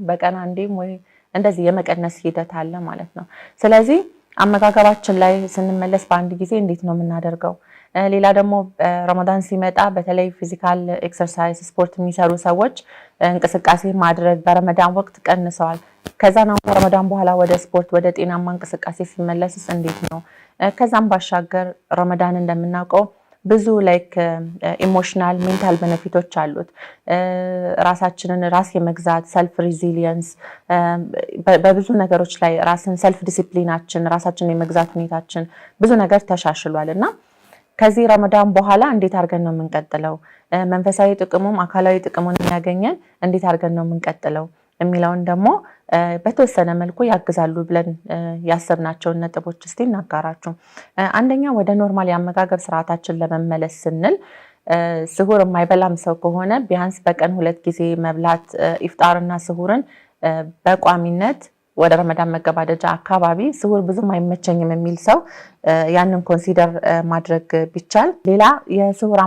በቀን አንዴም ወይ እንደዚህ የመቀነስ ሂደት አለ ማለት ነው። ስለዚህ አመጋገባችን ላይ ስንመለስ በአንድ ጊዜ እንዴት ነው የምናደርገው? ሌላ ደግሞ ረመዳን ሲመጣ በተለይ ፊዚካል ኤክሰርሳይዝ ስፖርት የሚሰሩ ሰዎች እንቅስቃሴ ማድረግ በረመዳን ወቅት ቀንሰዋል። ከዛ ነው ረመዳን በኋላ ወደ ስፖርት ወደ ጤናማ እንቅስቃሴ ሲመለስስ እንዴት ነው? ከዛም ባሻገር ረመዳን እንደምናውቀው ብዙ ላይክ ኢሞሽናል ሜንታል ቤኔፊቶች አሉት። ራሳችንን ራስ የመግዛት ሰልፍ ሪዚሊየንስ በብዙ ነገሮች ላይ ራስን ሰልፍ ዲሲፕሊናችን ራሳችንን የመግዛት ሁኔታችን ብዙ ነገር ተሻሽሏል እና ከዚህ ረመዳን በኋላ እንዴት አድርገን ነው የምንቀጥለው? መንፈሳዊ ጥቅሙም አካላዊ ጥቅሙን የሚያገኘን እንዴት አድርገን ነው የምንቀጥለው የሚለውን ደግሞ በተወሰነ መልኩ ያግዛሉ ብለን ያሰብናቸውን ነጥቦች እስቲ እናጋራችሁ። አንደኛ ወደ ኖርማል የአመጋገብ ስርዓታችን ለመመለስ ስንል ስሁር የማይበላም ሰው ከሆነ ቢያንስ በቀን 2 ጊዜ መብላት ኢፍጣርና ስሁርን በቋሚነት ወደ ረመዳን መገባደጃ አካባቢ ስሁር ብዙም አይመቸኝም የሚል ሰው ያንን ኮንሲደር ማድረግ ቢቻል ሌላ የስሁር